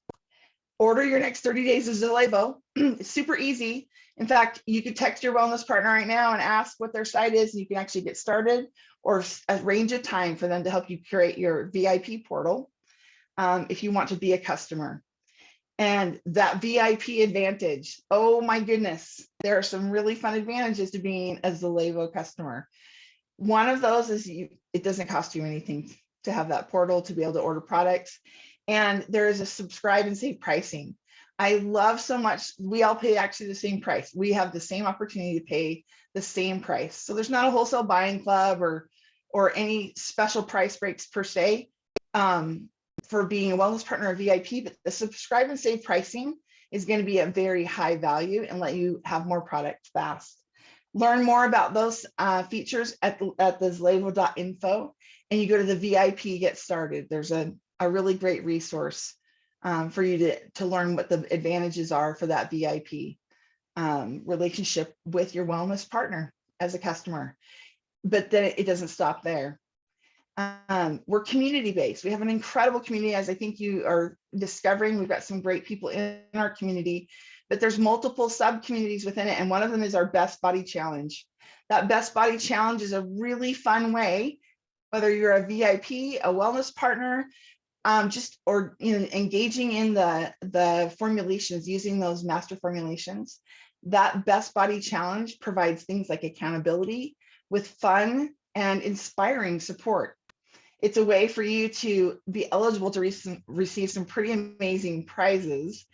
Order your next 30 days of Zelevo. It's super easy. In fact, you could text your wellness partner right now and ask what their site is, and you can actually get started, or arrange a time for them to help you create your VIP portal if you want to be a customer. And that VIP advantage, oh my goodness, there are some really fun advantages to being a Zelevo customer. One of those is it doesn't cost you anything to have that portal to be able to order products. And there is a subscribe and save pricing. I love so much. We all pay actually the same price. We have the same opportunity to pay the same price. So there's not a wholesale buying club or any special price breaks per se for being a wellness partner or VIP, but the subscribe and save pricing is going to be a very high value and let you have more product fast. Learn more about those features at the zelevo.info, and you go to the VIP Get Started. There's a really great resource for you to learn what the advantages are for that VIP relationship with your wellness partner as a customer. But then it doesn't stop there. We're community-based. We have an incredible community, as I think you are discovering. We've got some great people in our community, but there's multiple sub-communities within it. And one of them is our Best Body Challenge. That Best Body Challenge is a really fun way, whether you're a VIP, a wellness partner, engaging in the formulations, using those master formulations, that Best Body Challenge provides things like accountability with fun and inspiring support. It's a way for you to be eligible to receive some pretty amazing prizes.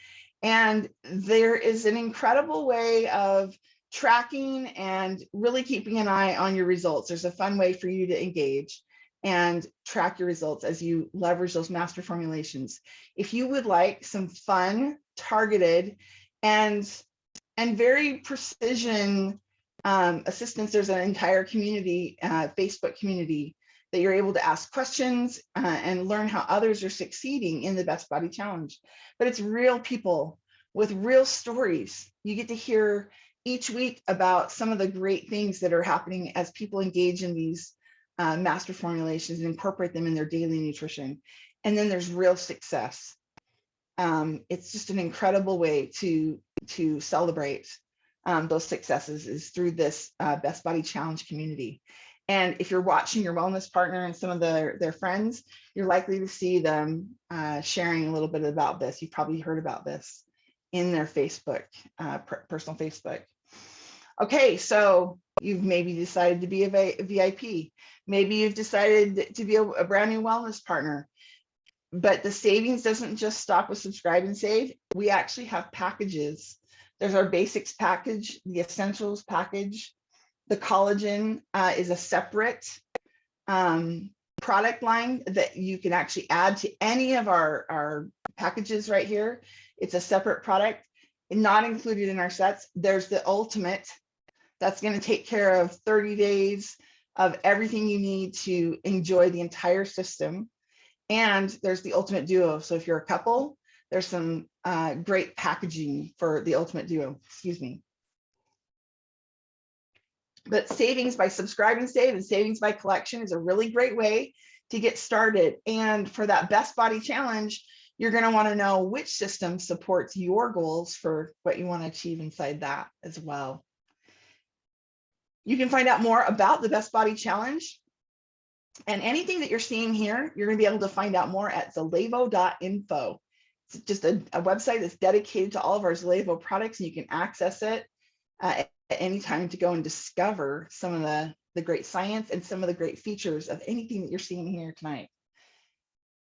And there is an incredible way of tracking and really keeping an eye on your results. There's a fun way for you to engage and track your results as you leverage those master formulations. If you would like some fun, targeted, and very precision assistance, there's an entire community, Facebook community, that you're able to ask questions and learn how others are succeeding in the Best Body Challenge. But it's real people with real stories. You get to hear each week about some of the great things that are happening as people engage in these master formulations and incorporate them in their daily nutrition. And then there's real success. It's just an incredible way to celebrate those successes, is through this Best Body Challenge community. And if you're watching your wellness partner and some of their friends, you're likely to see them sharing a little bit about this. You've probably heard about this in their Facebook, personal Facebook. Okay, so you've maybe decided to be a VIP. Maybe you've decided to be a brand new wellness partner. But the savings doesn't just stop with subscribe and save. We actually have packages. There's our basics package, the essentials package. The collagen is a separate product line that you can actually add to any of our packages right here. It's a separate product and not included in our sets. There's the ultimate that's going to take care of 30 days of everything you need to enjoy the entire system. And there's the ultimate duo. So if you're a couple, there's some great packaging for the ultimate duo, excuse me. But savings by subscribe and save and savings by collection is a really great way to get started. And for that Best Body Challenge, you're going to want to know which system supports your goals for what you want to achieve inside that as well. You can find out more about the Best Body Challenge and anything that you're seeing here. You're going to be able to find out more at zelevo.info. It's just a website that's dedicated to all of our Zelevo products, and you can access it at any time to go and discover some of the great science and some of the great features of anything that you're seeing here tonight.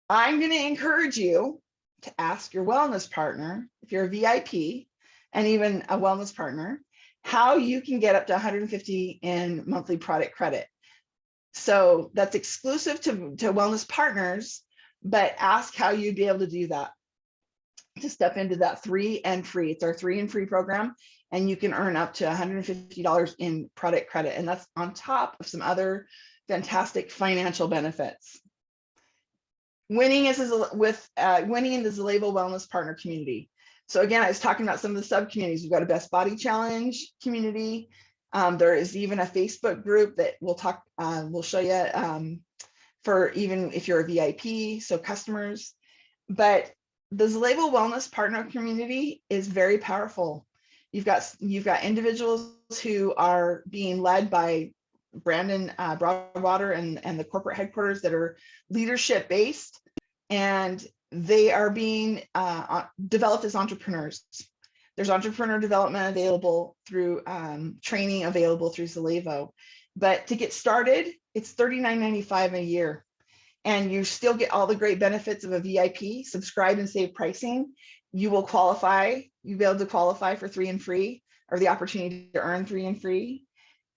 I'm going to encourage you to ask your wellness partner, if you're a VIP and even a wellness partner, how you can get up to 150 in monthly product credit. So that's exclusive to wellness partners, but ask how you'd be able to do that, to step into that 3 and free. It's our 3 and free program, and you can earn up to $150 in product credit. And that's on top of some other fantastic financial benefits. Winning is winning in the Zelevo Wellness Partner community. So again, I was talking about some of the sub-communities. We've got a Best Body Challenge community. There is even a Facebook group that we'll show you for even if you're a VIP, so customers. But the Zelevo Wellness Partner community is very powerful. You've got individuals who are being led by Brandon Broadwater and the corporate headquarters that are leadership based, and they are being developed as entrepreneurs. There's entrepreneur development available through training available through Zelevo. But to get started, it's $39.95 a year. And you still get all the great benefits of a VIP, subscribe and save pricing. You will qualify, you'll be able to qualify for 3 and free, or the opportunity to earn 3 and free.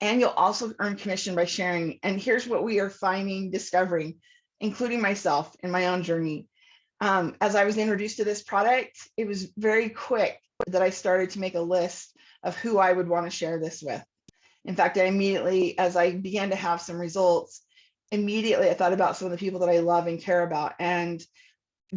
And you'll also earn commission by sharing. And here's what we are discovering, including myself in my own journey. As I was introduced to this product, it was very quick that I started to make a list of who I would want to share this with. In fact, I immediately, as I began to have some results, immediately I thought about some of the people that I love and care about, and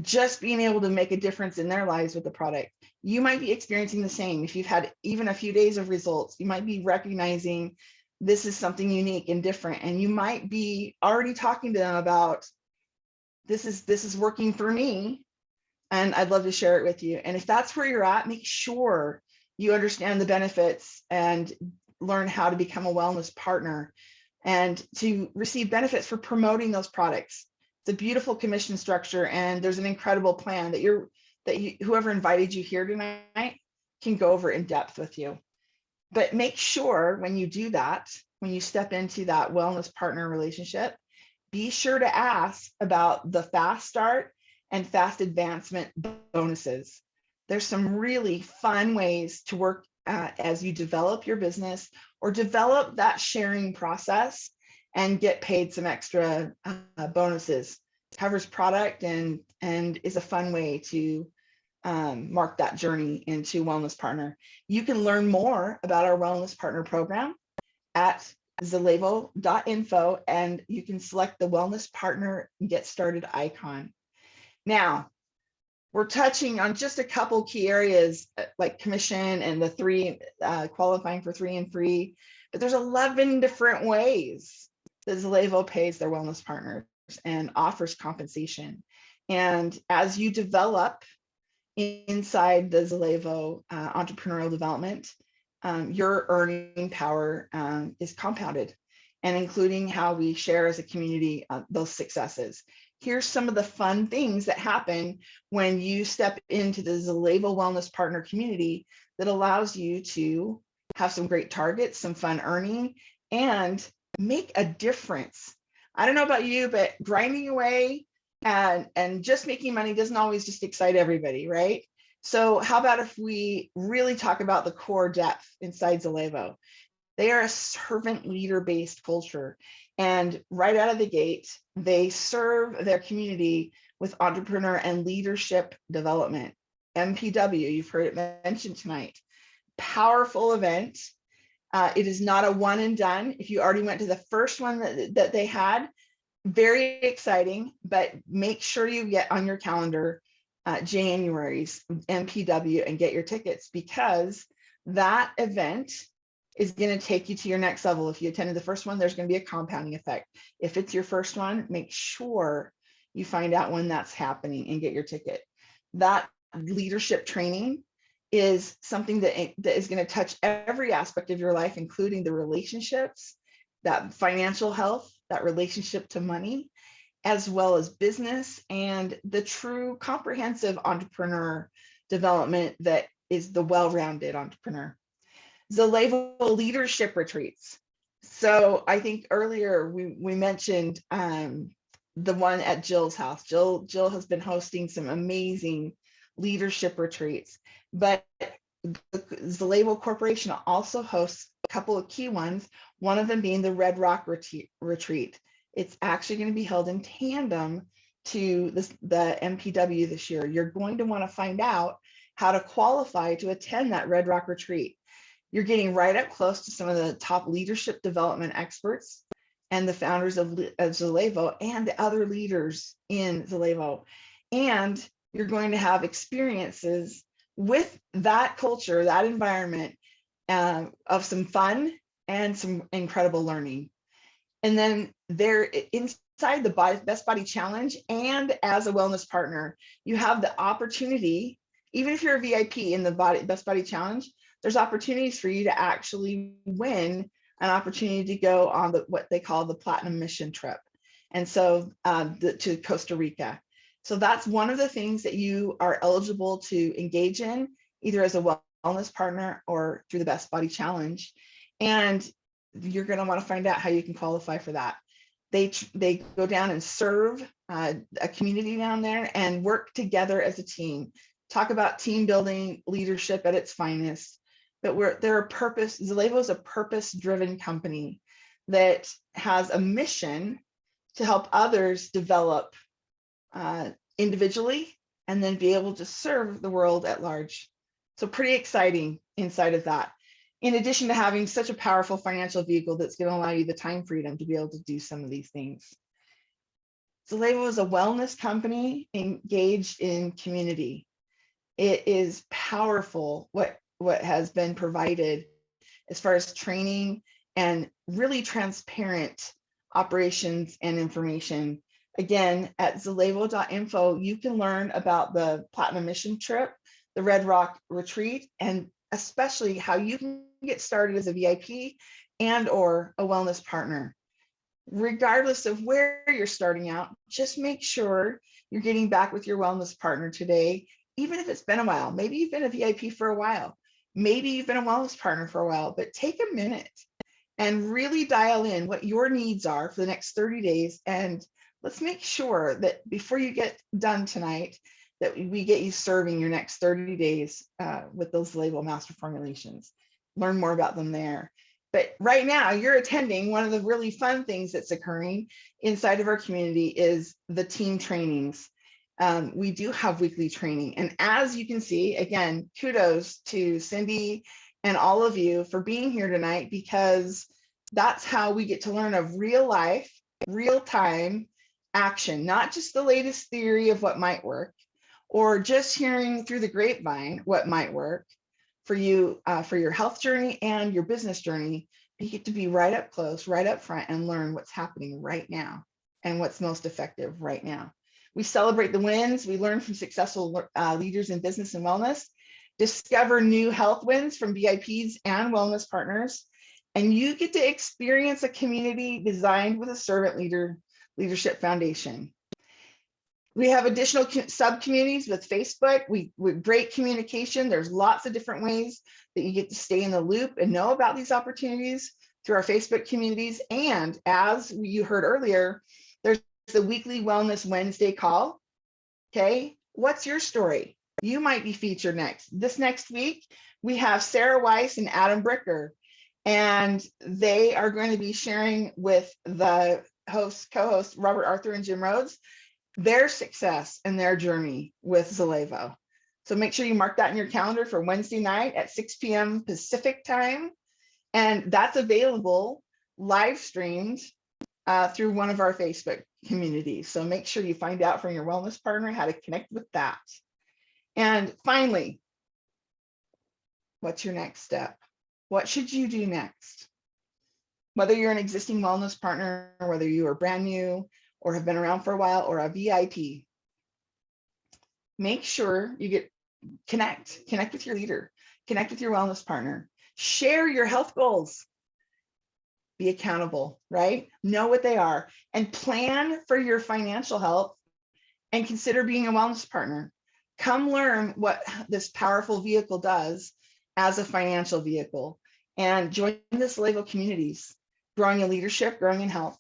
just being able to make a difference in their lives with the product. You might be experiencing the same. If you've had even a few days of results, you might be recognizing this is something unique and different, and you might be already talking to them about this is working for me, and I'd love to share it with you. And if that's where you're at, make sure you understand the benefits and learn how to become a wellness partner and to receive benefits for promoting those products. It's a beautiful commission structure, and there's an incredible plan that whoever invited you here tonight can go over in depth with you. But make sure when you do that, when you step into that wellness partner relationship, be sure to ask about the fast start and fast advancement bonuses. There's some really fun ways to work as you develop your business or develop that sharing process and get paid some extra bonuses. Covers product and is a fun way to mark that journey into Wellness Partner. You can learn more about our Wellness Partner program at zelevo.info, and you can select the Wellness Partner Get Started icon. Now, we're touching on just a couple key areas like commission and the three, qualifying for 3 and free, but there's 11 different ways that Zelevo pays their wellness partners and offers compensation. And as you develop inside the Zelevo entrepreneurial development, your earning power is compounded, and including how we share as a community those successes. Here's some of the fun things that happen when you step into the Zelevo Wellness Partner community that allows you to have some great targets, some fun earning, and make a difference. I don't know about you, but grinding away and just making money doesn't always just excite everybody, right? So how about if we really talk about the core depth inside Zelevo? They are a servant leader-based culture. And right out of the gate, they serve their community with entrepreneur and leadership development. MPW, you've heard it mentioned tonight. Powerful event. It is not a one and done. If you already went to the first one that they had, very exciting, but make sure you get on your calendar January's MPW and get your tickets, because that event is going to take you to your next level. If you attended the first one, there's going to be a compounding effect. If it's your first one, make sure you find out when that's happening and get your ticket. That leadership training is something that is going to touch every aspect of your life, including the relationships, that financial health, that relationship to money, as well as business, and the true comprehensive entrepreneur development that is the well-rounded entrepreneur. Zelevo leadership retreats. So I think earlier we mentioned the one at Jill's house. Jill has been hosting some amazing leadership retreats, but the Zelevo Corporation also hosts a couple of key ones, one of them being the Red Rock retreat. It's actually going to be held in tandem to the MPW this year. You're going to want to find out how to qualify to attend that Red Rock retreat. You're getting right up close to some of the top leadership development experts and the founders of Zelevo and the other leaders in Zelevo. And you're going to have experiences with that culture, that environment, of some fun and some incredible learning. And then they're inside the Best Body Challenge, and as a wellness partner, you have the opportunity, even if you're a VIP in the Best Body Challenge, there's opportunities for you to actually win an opportunity to go on what they call the Platinum Mission trip. And so to Costa Rica. So that's one of the things that you are eligible to engage in, either as a wellness partner or through the Best Body Challenge. And you're going to want to find out how you can qualify for that. They go down and serve a community down there and work together as a team. Talk about team building, leadership at its finest. But Zelevo is a purpose-driven company that has a mission to help others develop individually and then be able to serve the world at large. So pretty exciting inside of that. In addition to having such a powerful financial vehicle that's going to allow you the time freedom to be able to do some of these things. Zelevo is a wellness company engaged in community. It is powerful what has been provided as far as training and really transparent operations and information. Again, at zelevo.info, you can learn about the Platinum Mission trip, the Red Rock retreat, and especially how you can get started as a VIP and or a wellness partner. regardless of where you're starting out, just make sure you're getting back with your wellness partner today, even if it's been a while. Maybe you've been a VIP for a while. Maybe you've been a wellness partner for a while, but take a minute and really dial in what your needs are for the next 30 days. And let's make sure that before you get done tonight, that we get you serving your next 30 days with those Zelevo master formulations. Learn more about them there. But right now you're attending one of the really fun things that's occurring inside of our community is the team trainings. We do have weekly training. And as you can see, again, kudos to Cindy and all of you for being here tonight, because that's how we get to learn of real life, real time action, not just the latest theory of what might work, or just hearing through the grapevine what might work for you, for your health journey and your business journey. You get to be right up close, right up front, and learn what's happening right now and what's most effective right now. We celebrate the wins. We learn from successful leaders in business and wellness, discover new health wins from VIPs and wellness partners, and you get to experience a community designed with a servant leadership foundation. We have additional sub-communities with Facebook. With great communication. There's lots of different ways that you get to stay in the loop and know about these opportunities through our Facebook communities. And as you heard earlier, there's the weekly Wellness Wednesday call. Okay, what's your story? You might be featured next. This next week, we have Sarah Weiss and Adam Bricker, and they are going to be sharing with the co-host Robert Arthur and Jim Rhodes their success and their journey with Zelevo. So make sure you mark that in your calendar for Wednesday night at 6 p.m. Pacific time. And that's available live streamed through one of our Facebook communities. So make sure you find out from your wellness partner how to connect with that. And finally, what's your next step? What should you do next? Whether you're an existing wellness partner, or whether you are brand new or have been around for a while, or a VIP, make sure you connect with your leader, connect with your wellness partner, share your health goals, be accountable, right? Know what they are, and plan for your financial health, and consider being a wellness partner. Come learn what this powerful vehicle does as a financial vehicle, and join the Zelevo communities, growing in leadership, growing in health.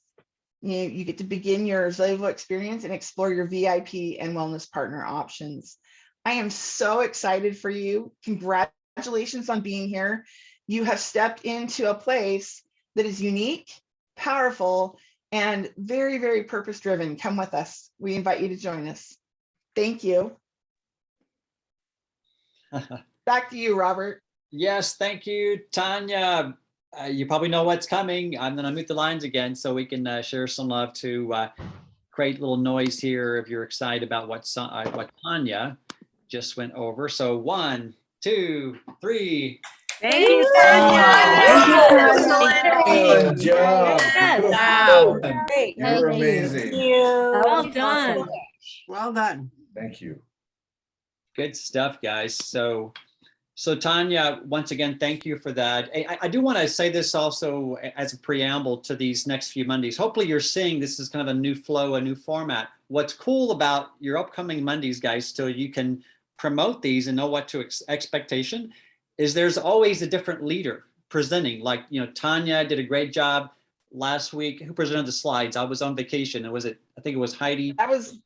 You get to begin your Zelevo experience and explore your VIP and wellness partner options. I am so excited for you. Congratulations on being here. You have stepped into a place that is unique, powerful, and very, very purpose-driven. Come with us. We invite you to join us. Thank you. Back to you, Robert. Yes, thank you, Tanya. You probably know what's coming. I'm going to mute the lines again so we can share some love to create a little noise here if you're excited about what Tanya just went over. So 1, 2, 3. Thank you, Tanya. Good job. Wow. Great. You're amazing. Well done. Well done. Thank you. Good stuff, guys. So Tanya, once again, thank you for that. I do want to say this also as a preamble to these next few Mondays. Hopefully you're seeing this is kind of a new flow, a new format. What's cool about your upcoming Mondays, guys, so you can promote these and know what to expectation, is there's always a different leader presenting. Like, Tanya did a great job last week. Who presented the slides? I was on vacation. And I think it was Heidi. That was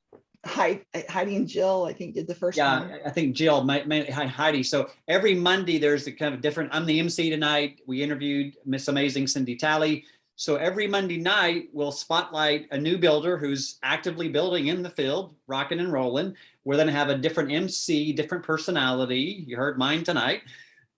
Heidi and Jill, I think, did the first one. Yeah, I think Jill, Heidi. So every Monday there's a kind of different, I'm the MC tonight. We interviewed Miss Amazing Cindy Talley. So every Monday night we'll spotlight a new builder who's actively building in the field, rocking and rolling. We're going to have a different MC, different personality. You heard mine tonight.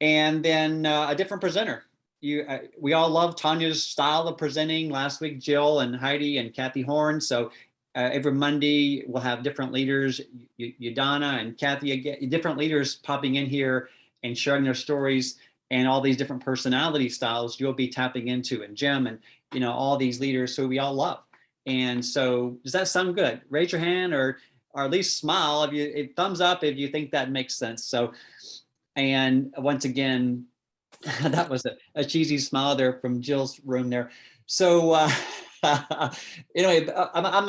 And then a different presenter. We all love Tanya's style of presenting. Last week, Jill and Heidi and Kathy Horn. So every Monday, we'll have different leaders, Yadana and Kathy, again, different leaders popping in here and sharing their stories, and all these different personality styles you'll be tapping into, and Jim and, all these leaders who we all love. And so does that sound good? Raise your hand or at least smile thumbs up if you think that makes sense. So, and once again, that was a cheesy smile there from Jill's room there. So, Anyway, I'm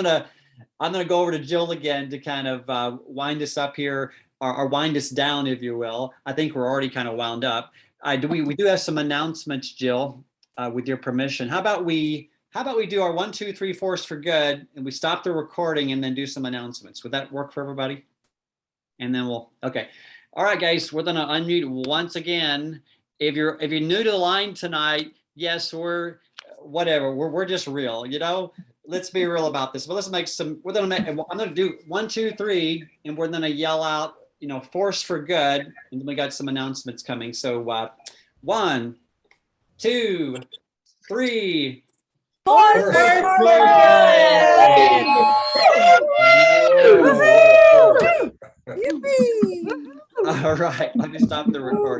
gonna go over to Jill again to kind of wind us up here, or wind us down, if you will. I think we're already kind of wound up. We do have some announcements, Jill, with your permission. How about we do our 1, 2, 3, 4s for good, and we stop the recording and then do some announcements. Would that work for everybody? And then okay. All right, guys, we're gonna unmute once again. If you're new to the line tonight, yes, we're just real, you know. Let's be real about this. But let's make some. I'm gonna do 1, 2, 3, and we're gonna yell out, you know, force for good, and then we got some announcements coming. So 1, 2, 3. Force for good. All right, let me stop the recording.